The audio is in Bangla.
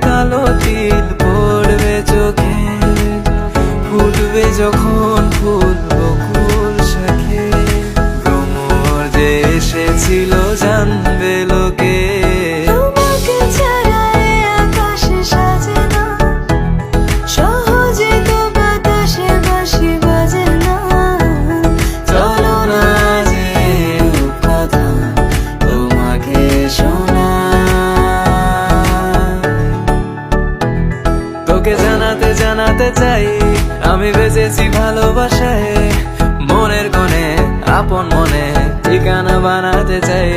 কালো তিল পড়বে চোখে, ফুটবে যখন ফুল বকুল শাখে, ভ্রমর যে এসেছিল জানবে লোকে। তোমাকে ছাড়া আকাশ সাজে না, সহজে তো বাতাসে বাঁশি বাজে না। চলো না যে কথা তোমাকে শোনা, তোকে জানাতে জানাতে চাই আমি বেঁচেছি ভালোবাসায়, মনের কোণে আপন মনে ঠিকানা বানাতে চাই।